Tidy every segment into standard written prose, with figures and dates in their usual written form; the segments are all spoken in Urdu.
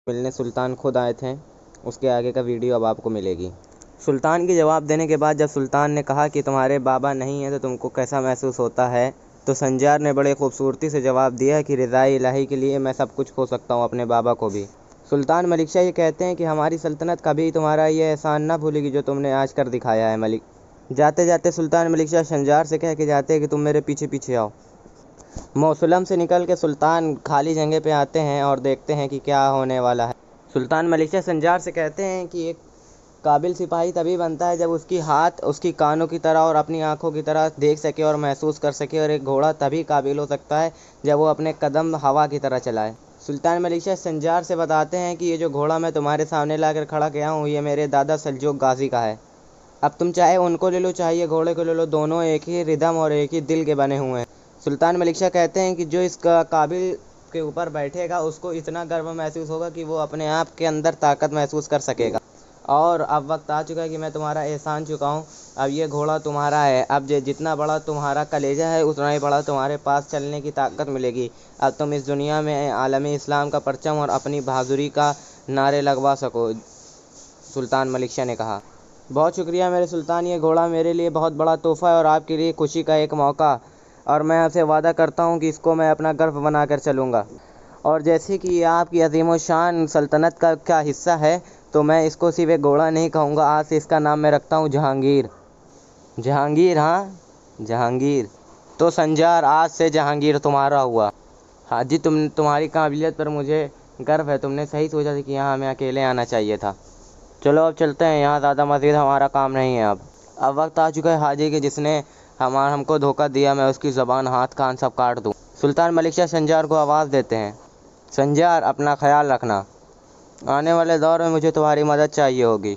ملنے سلطان خود آئے تھے، اس کے آگے کا ویڈیو اب آپ کو ملے گی۔ سلطان کی جواب دینے کے بعد جب سلطان نے کہا کہ تمہارے بابا نہیں ہیں تو تم کو کیسا محسوس ہوتا ہے، تو سنجار نے بڑے خوبصورتی سے جواب دیا کہ رضائے الہی کے لیے میں سب کچھ کھو سکتا ہوں، اپنے بابا کو بھی۔ سلطان ملک شاہ یہ کہتے ہیں کہ ہماری سلطنت کبھی تمہارا یہ احسان نہ بھولے گی جو تم نے آج کر دکھایا ہے ملک۔ جاتے جاتے سلطان ملک شاہ سنجار سے کہہ کے جاتے ہیں کہ تم میرے پیچھے پیچھے آؤ۔ موسلم سے نکل کے سلطان خالی جگہ پہ آتے ہیں اور دیکھتے ہیں کہ کیا ہونے والا ہے۔ سلطان ملک شاہ سنجار سے کہتے ہیں کہ ایک قابل سپاہی تبھی بنتا ہے جب اس کی ہاتھ اس کی کانوں کی طرح اور اپنی آنکھوں کی طرح دیکھ سکے اور محسوس کر سکے، اور ایک گھوڑا تبھی قابل ہو سکتا ہے جب وہ اپنے قدم ہوا کی طرح چلائے۔ سلطان ملک شاہ سنجار سے بتاتے ہیں کہ یہ جو گھوڑا میں تمہارے سامنے لا کر کھڑا کیا ہوں یہ میرے دادا سلجوق غازی کا ہے۔ اب تم چاہے ان کو لے لو چاہے یہ گھوڑے کو لے لو، دونوں ایک ہی ردھم اور ایک ہی دل کے بنے ہوئے ہیں۔ سلطان ملک شاہ کہتے ہیں کہ جو اس قابل کے اوپر بیٹھے گا اس کو اتنا گرو محسوس ہوگا کہ وہ اپنے آپ کے اندر طاقت محسوس کر سکے گا۔ اور اب وقت آ چکا ہے کہ میں تمہارا احسان چکاؤں، اب یہ گھوڑا تمہارا ہے، اب جتنا بڑا تمہارا کلیجہ ہے اتنا ہی بڑا تمہارے پاس چلنے کی طاقت ملے گی۔ اب تم اس دنیا میں عالم اسلام کا پرچم اور اپنی بہادری کا نعرے لگوا سکو، سلطان ملک شاہ نے کہا۔ بہت شکریہ میرے سلطان، یہ گھوڑا میرے لیے بہت بڑا تحفہ ہے اور آپ کے لیے خوشی کا ایک موقع، اور میں آپ سے وعدہ کرتا ہوں کہ اس کو میں اپنا گرو بنا کر چلوں گا، اور جیسے کہ یہ آپ کی عظیم الشان سلطنت کا حصہ ہے تو میں اس کو صرف ایک گھوڑا نہیں کہوں گا، آج سے اس کا نام میں رکھتا ہوں جہانگیر۔ جہانگیر؟ ہاں جہانگیر۔ تو سنجار آج سے جہانگیر تمہارا ہوا۔ ہاں جی، تمہاری قابلیت پر مجھے گرو ہے، تم نے صحیح سوچا تھا کہ یہاں ہمیں اکیلے آنا چاہیے تھا۔ چلو اب چلتے ہیں، یہاں زیادہ مزید ہمارا کام نہیں ہے۔ اب وقت آ چکا ہے حاجی کہ جس نے ہم کو دھوکہ دیا میں اس کی زبان ہاتھ کان سب کاٹ دوں۔ سلطان ملک شاہ سنجار کو آواز دیتے ہیں، سنجار اپنا خیال رکھنا، آنے والے دور میں مجھے تمہاری مدد چاہیے ہوگی۔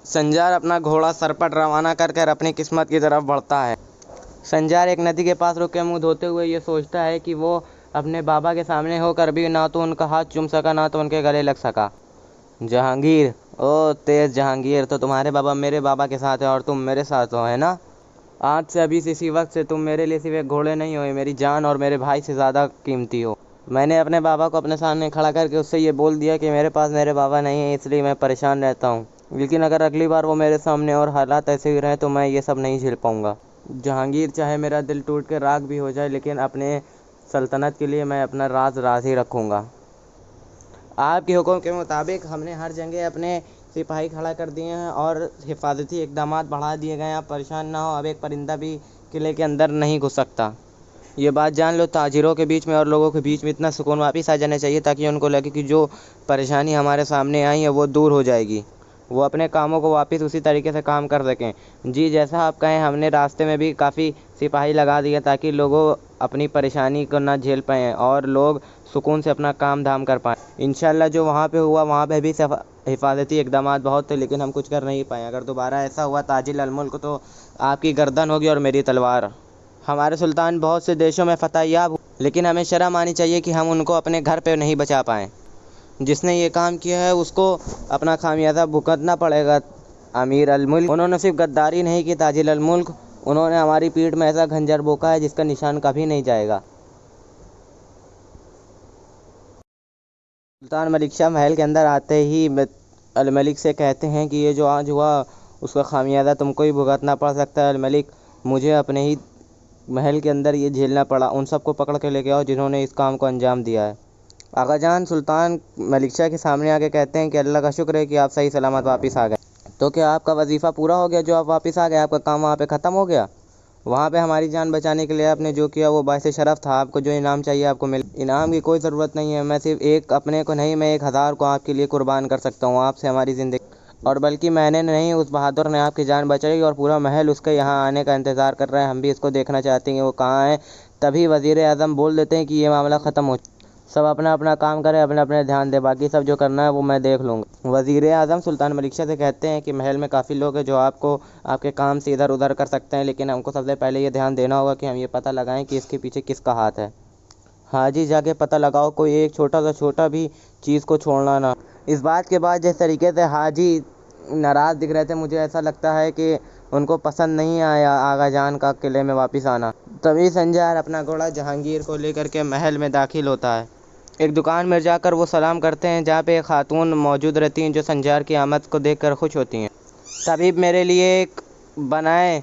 سنجار اپنا گھوڑا سرپٹ روانہ کر کر اپنی قسمت کی طرف بڑھتا ہے۔ سنجار ایک ندی کے پاس رک کے منہ دھوتے ہوئے یہ سوچتا ہے کہ وہ اپنے بابا کے سامنے ہو کر بھی نہ تو ان کا ہاتھ چوم سکا نہ تو ان کے گلے لگ سکا۔ جہانگیر، او تیز جہانگیر، تو تمہارے بابا میرے بابا کے ساتھ ہے اور تم میرے ساتھ ہو، ہے نا؟ آج سے ابھی سے اسی وقت سے تم میرے لیے صرف ایک گھوڑے نہیں ہوئے، میری جان اور میرے بھائی سے زیادہ قیمتی ہو۔ میں نے اپنے بابا کو اپنے سامنے کھڑا کر کے اس سے یہ بول دیا کہ میرے پاس میرے بابا نہیں ہیں، اس لیے میں پریشان رہتا ہوں، لیکن اگر اگلی بار وہ میرے سامنے اور حالات ایسے ہی رہیں تو میں یہ سب نہیں جھیل پاؤں گا۔ جہانگیر، چاہے میرا دل ٹوٹ کے راکھ بھی ہو جائے لیکن اپنے سلطنت کے لیے میں اپنا راز ہی رکھوں گا۔ آپ کے حکم کے مطابق ہم نے ہر جگہ اپنے سپاہی کھڑا کر دیے ہیں اور حفاظتی اقدامات بڑھا دیے گئے ہیں، آپ پریشان نہ ہو، اب ایک پرندہ بھی قلعے کے اندر نہیں گھس سکتا۔ یہ بات جان لو، تاجروں کے بیچ میں اور لوگوں کے بیچ میں اتنا سکون واپس آ جانا چاہیے تاکہ ان کو لگے کہ جو پریشانی ہمارے سامنے آئی ہے وہ دور ہو جائے گی، وہ اپنے کاموں کو واپس اسی طریقے سے کام کر سکیں۔ جی جیسا آپ کہیں، ہم نے راستے میں بھی کافی سپاہی لگا دیا تاکہ لوگوں اپنی پریشانی کو نہ جھیل پائیں اور لوگ سکون سے اپنا کام دھام کر پائیں۔ انشاءاللہ جو وہاں پہ ہوا وہاں پہ بھی حفاظتی اقدامات بہت تھے لیکن ہم کچھ کر نہیں پائے، اگر دوبارہ ایسا ہوا تاج الملک تو آپ کی گردن ہوگی اور میری تلوار۔ ہمارے سلطان بہت سے دیشوں میں فتح یاب ہوئے لیکن ہمیں شرم آنی چاہیے کہ ہم ان کو اپنے گھر پہ نہیں بچا پائیں۔ جس نے یہ کام کیا ہے اس کو اپنا خمیازہ بھگتنا پڑے گا۔ امیر الملک، انہوں نے صرف غداری نہیں کی تاج الملک، انہوں نے ہماری پیٹھ میں ایسا خنجر بھونکا ہے جس کا نشان کبھی نہیں جائے گا۔ سلطان ملک شاہ محل کے اندر آتے ہی الملک سے کہتے ہیں کہ یہ جو آج ہوا اس کا خمیازہ تم کو ہی بھگتنا پڑ سکتا ہے الملک، مجھے اپنے ہی محل کے اندر یہ جھیلنا پڑا، ان سب کو پکڑ کے لے کے آؤ جنہوں نے اس کام کو انجام دیا ہے۔ آقا جان سلطان ملک شاہ کے سامنے آ کے کہتے ہیں کہ اللہ کا شکر ہے کہ آپ صحیح سلامت واپس آ گئے، تو کیا آپ کا وظیفہ پورا ہو گیا جو آپ واپس آ گئے، آپ کا کام وہاں پہ ختم ہو گیا؟ وہاں پہ ہماری جان بچانے کے لیے آپ نے جو کیا وہ باعث شرف تھا، آپ کو جو انعام چاہیے آپ کو مل، انعام کی کوئی ضرورت نہیں ہے، میں صرف ایک اپنے کو نہیں، میں 1000 کو آپ کے لیے قربان کر سکتا ہوں، آپ سے ہماری زندگی، اور بلکہ میں نے نہیں، اس بہادر نے آپ کی جان بچائی اور پورا محل اس کے یہاں آنے کا انتظار کر رہا ہے، ہم بھی اس کو دیکھنا چاہتے ہیں کہ وہ کہاں ہے۔ تبھی وزیر اعظم بول دیتے ہیں کہ یہ معاملہ ختم ہو چکا، سب اپنا اپنا کام کرے، اپنا اپنا دھیان دے، باقی سب جو کرنا ہے وہ میں دیکھ لوں گا۔ وزیر اعظم سلطان ملک شاہ سے کہتے ہیں کہ محل میں کافی لوگ ہیں جو آپ کو آپ کے کام سے ادھر ادھر کر سکتے ہیں لیکن ہم کو سب سے پہلے یہ دھیان دینا ہوگا کہ ہم یہ پتہ لگائیں کہ اس کے پیچھے کس کا ہاتھ ہے۔ حاجی جا کے پتہ لگاؤ، کوئی ایک چھوٹا بھی چیز کو چھوڑنا نہ۔ اس بات کے بعد جس طریقے سے حاجی ناراض دکھ رہے تھے مجھے ایسا لگتا ہے کہ ان کو پسند نہیں آیا آغا جان کا قلعے میں واپس آنا۔ تبھی سنجار اپنا گھوڑا جہانگیر کو لے کر کے محل میں داخل ہوتا ہے۔ ایک دکان میں جا کر وہ سلام کرتے ہیں جہاں پہ ایک خاتون موجود رہتی ہیں جو سنجار کی آمد کو دیکھ کر خوش ہوتی ہیں۔ طبیب میرے لیے ایک بنائے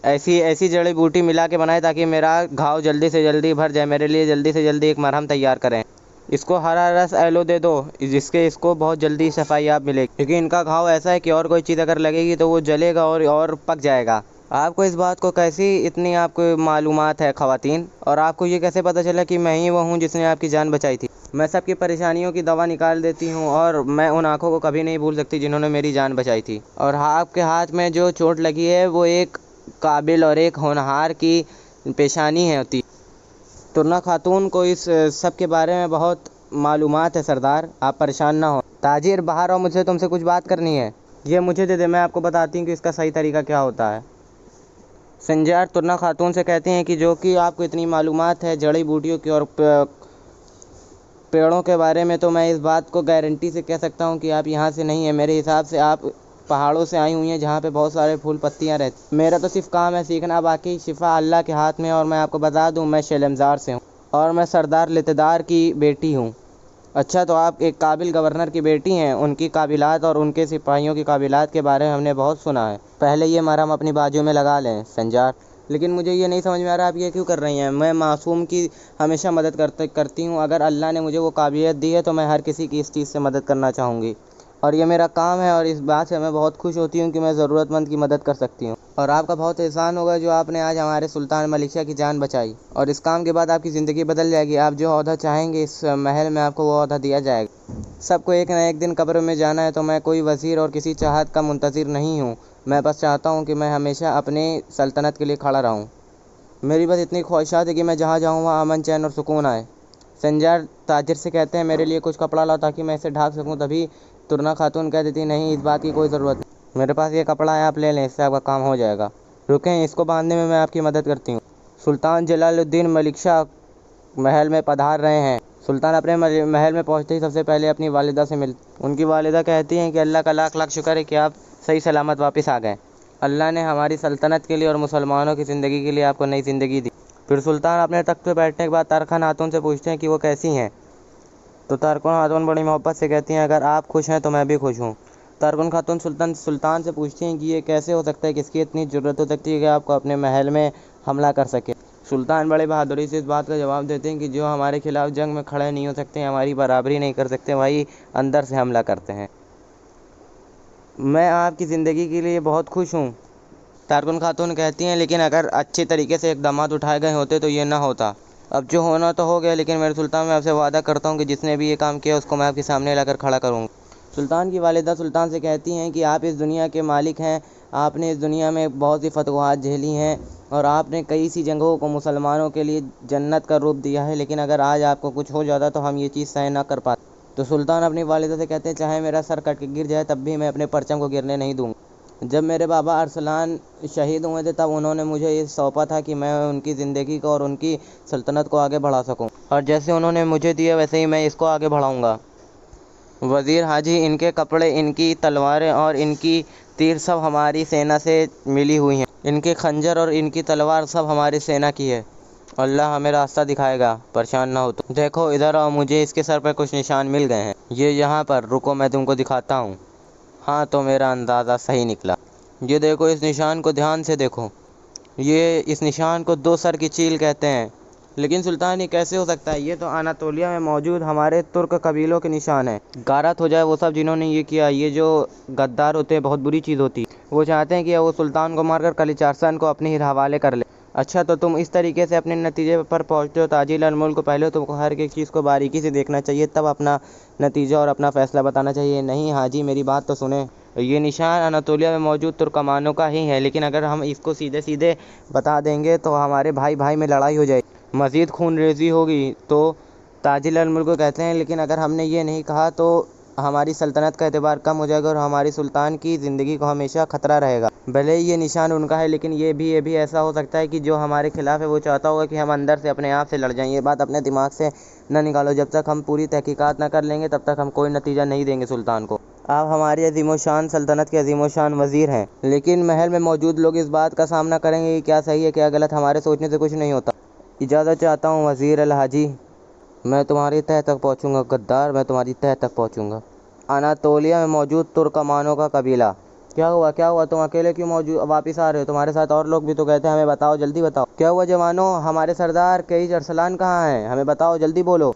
ایسی جڑی بوٹی ملا کے بنائے تاکہ میرا گھاؤ جلدی سے جلدی بھر جائے، میرے لیے جلدی سے جلدی ایک مرہم تیار کریں۔ اس کو ہرا رس ایلو دے دو جس کے اس کو بہت جلدی صفائی یاب ملے گی، کیونکہ ان کا گھاؤ ایسا ہے کہ اور کوئی چیز اگر لگے گی تو وہ جلے گا اور پک جائے گا۔ آپ کو اس بات کو کیسی اتنی آپ کو معلومات ہے خواتین؟ اور آپ کو یہ کیسے پتہ چلا کہ میں ہی وہ ہوں جس نے آپ کی جان بچائی تھی؟ میں سب کی پریشانیوں کی دوا نکال دیتی ہوں اور میں ان آنکھوں کو کبھی نہیں بھول سکتی جنہوں نے میری جان بچائی تھی۔ اور آپ کے ہاتھ میں جو چوٹ لگی ہے وہ ایک قابل اور ایک ہونہار کی پیشانی ہے ہوتی۔ ترنا خاتون کو اس سب کے بارے میں بہت معلومات ہے سردار، آپ پریشان نہ ہوں۔ تاجر باہر آؤ، مجھے تم سے کچھ بات کرنی ہے۔ یہ مجھے دے دے، میں آپ کو بتاتی ہوں کہ اس کا صحیح طریقہ کیا ہوتا ہے۔ سنجار ترنا خاتون سے کہتے ہیں کہ جو کہ آپ کو اتنی معلومات ہے جڑی بوٹیوں کی اور پیڑوں کے بارے میں، تو میں اس بات کو گارنٹی سے کہہ سکتا ہوں کہ آپ یہاں سے نہیں ہیں۔ میرے حساب سے آپ پہاڑوں سے آئی ہوئی ہیں جہاں پہ بہت سارے پھول پتیاں رہتی۔ میرا تو صرف کام ہے سیکھنا، باقی شفا اللہ کے ہاتھ میں۔ اور میں آپ کو بتا دوں میں شیلمزار سے ہوں اور میں سردار لتدار کی بیٹی ہوں۔ اچھا، تو آپ ایک قابل گورنر کی بیٹی ہیں۔ ان کی قابلات اور ان کے سپاہیوں کی قابلات کے بارے میں ہم نے بہت سنا ہے۔ پہلے یہ مرہم اپنی بازو میں لگا لیں سنجار۔ لیکن مجھے یہ نہیں سمجھ میں آ رہا آپ یہ کیوں کر رہی ہیں؟ میں معصوم کی ہمیشہ مدد کرتی ہوں۔ اگر اللہ نے مجھے وہ قابلیت دی ہے تو میں ہر کسی کی اس چیز سے مدد کرنا چاہوں گی، اور یہ میرا کام ہے، اور اس بات سے میں بہت خوش ہوتی ہوں کہ میں ضرورت مند کی مدد کر سکتی ہوں۔ اور آپ کا بہت احسان ہوگا جو آپ نے آج ہمارے سلطان ملک شاہ کی جان بچائی، اور اس کام کے بعد آپ کی زندگی بدل جائے گی۔ آپ جو عہدہ چاہیں گے اس محل میں آپ کو وہ عہدہ دیا جائے گا۔ سب کو ایک نہ ایک دن قبر میں جانا ہے، تو میں کوئی وزیر اور کسی چاہت کا منتظر نہیں ہوں۔ میں بس چاہتا ہوں کہ میں ہمیشہ اپنی سلطنت کے لیے کھڑا رہوں۔ میری بس اتنی خواہشات ہے کہ میں جہاں جاؤں وہاں امن چین اور سکون آئے۔ سنجار تاجر سے کہتے ہیں میرے لیے کچھ کپڑا لاؤ تاکہ میں اسے ڈھانپ سکوں۔ تبھی ترنا خاتون کہہ دیتی نہیں، اس بات کی کوئی ضرورت نہیں، میرے پاس یہ کپڑا ہے، آپ لے لیں، اس سے آپ کا کام ہو جائے گا۔ رکیں، اس کو باندھنے میں آپ کی مدد کرتی ہوں۔ سلطان جلال الدین ملک شاہ محل میں پدھار رہے ہیں۔ سلطان اپنے محل میں پہنچتے ہی سب سے پہلے اپنی والدہ سے ملتے۔ ان کی والدہ کہتی ہیں کہ اللہ کا لاکھ لاکھ شکر ہے کہ آپ صحیح سلامت واپس آ گئے۔ اللہ نے ہماری سلطنت کے لیے اور مسلمانوں کی زندگی کے لیے آپ کو نئی زندگی دی۔ پھر سلطان اپنے تخت پہ بیٹھنے کے بعد تارکن خاتون سے پوچھتے ہیں کہ وہ کیسی ہیں، تو تارکن خاتون بڑی محبت سے کہتی ہیں اگر آپ خوش ہیں تو میں بھی خوش ہوں۔ تارکن خاتون سلطان سے پوچھتی ہیں کہ یہ کیسے ہو سکتا ہے کہ اس کی اتنی جرأت ہو سکتی ہے کہ آپ کو اپنے محل میں حملہ کر سکے۔ سلطان بڑے بہادری سے اس بات کا جواب دیتے ہیں کہ جو ہمارے خلاف جنگ میں کھڑے نہیں ہو سکتے، ہماری برابری نہیں کر سکتے، وہی اندر سے حملہ کرتے ہیں۔ میں آپ کی زندگی کے لیے بہت خوش ہوں۔ تارکن خاتون کہتی ہیں لیکن اگر اچھے طریقے سے اقدامات اٹھائے گئے ہوتے تو یہ نہ ہوتا۔ اب جو ہونا تو ہو گیا، لیکن میرے سلطان میں آپ سے وعدہ کرتا ہوں کہ جس نے بھی یہ کام کیا اس کو میں آپ کے سامنے لا کر کھڑا کروں گا۔ سلطان کی والدہ سلطان سے کہتی ہیں کہ آپ اس دنیا کے مالک ہیں، آپ نے اس دنیا میں بہت سی فتوحات جھیلی ہیں اور آپ نے کئی سی جنگوں کو مسلمانوں کے لیے جنت کا روپ دیا ہے، لیکن اگر آج آپ کو کچھ ہو جاتا تو ہم یہ چیز سہن نہ کر پاتے۔ تو سلطان اپنی والدہ سے کہتے ہیں چاہے میرا سر کٹ کے گر جائے تب بھی میں اپنے پرچم کو گرنے نہیں دوں گا۔ جب میرے بابا ارسلان شہید ہوئے تھے تب انہوں نے مجھے یہ سونپا تھا کہ میں ان کی زندگی کو اور ان کی سلطنت کو آگے بڑھا سکوں، اور جیسے انہوں نے مجھے دیا ویسے ہی میں اس کو آگے بڑھاؤں گا۔ وزیر حاجی، ان کے کپڑے، ان کی تلواریں اور ان کی تیر سب ہماری سینا سے ملی ہوئی ہیں۔ ان کے خنجر اور ان کی تلوار سب ہماری سینا کی ہے۔ اللہ ہمیں راستہ دکھائے گا، پریشان نہ ہو تم۔ دیکھو ادھر آؤ، مجھے اس کے سر پہ کچھ نشان مل گئے ہیں، یہ یہاں پر، رکو میں تم کو دکھاتا ہوں۔ ہاں تو میرا اندازہ صحیح نکلا۔ یہ دیکھو، اس نشان کو دھیان سے دیکھو، یہ اس نشان کو 2 سر کی چیل کہتے ہیں۔ لیکن سلطان یہ کیسے ہو سکتا ہے؟ یہ تو اناطولیہ میں موجود ہمارے ترک قبیلوں کے نشان ہیں۔ غارت ہو جائے وہ سب جنہوں نے یہ کیا۔ یہ جو غدار ہوتے ہیں بہت بری چیز ہوتی ہے، وہ چاہتے ہیں کہ وہ سلطان کو مار کر قلعہ ارسلان کو اپنے ہی حوالے کر لے۔ اچھا، تو تم اس طریقے سے اپنے نتیجے پر پہنچتے ہو تاجل الملک کو؟ پہلے تم کو ہر ایک چیز کو باریکی سے دیکھنا چاہیے، تب اپنا نتیجہ اور اپنا فیصلہ بتانا چاہیے۔ نہیں حاجی، میری بات تو سنیں۔ یہ نشان اناطولیہ میں موجود ترکمانوں کا ہی ہے، لیکن اگر ہم اس کو سیدھے سیدھے بتا دیں گے تو ہمارے بھائی بھائی میں لڑائی ہو جائے گی، مزید خون ریزی ہوگی۔ تو تاجل الملک کو کہتے ہیں لیکن اگر ہم نے یہ نہیں کہا تو ہماری سلطنت کا اعتبار کم ہو جائے گا اور ہماری سلطان کی زندگی کو ہمیشہ خطرہ رہے گا۔ بھلے ہی یہ نشان ان کا ہے، لیکن یہ بھی ایسا ہو سکتا ہے کہ جو ہمارے خلاف ہے وہ چاہتا ہوگا کہ ہم اندر سے اپنے آپ سے لڑ جائیں۔ یہ بات اپنے دماغ سے نہ نکالو، جب تک ہم پوری تحقیقات نہ کر لیں گے تب تک ہم کوئی نتیجہ نہیں دیں گے سلطان کو۔ آپ ہماری عظیم الشان سلطنت کے عظیم الشان وزیر ہیں، لیکن محل میں موجود لوگ اس بات کا سامنا کریں گے کہ کیا صحیح ہے کیا غلط، ہمارے سوچنے سے کچھ نہیں ہوتا۔ اجازت چاہتا ہوں وزیر الحاجی۔ میں تمہاری تہہ تک پہنچوں گا غدار، میں تمہاری تہہ تک پہنچوں گا۔ اناطولیہ میں موجود ترکمانوں کا قبیلہ۔ کیا ہوا تم اکیلے کیوں واپس آ رہے ہو؟ تمہارے ساتھ اور لوگ بھی تو گئے تھے، ہمیں بتاؤ، جلدی بتاؤ۔ کیا ہوا جوانوں، ہمارے سردار کیج ارسلان کہاں ہیں؟ ہمیں بتاؤ، جلدی بولو۔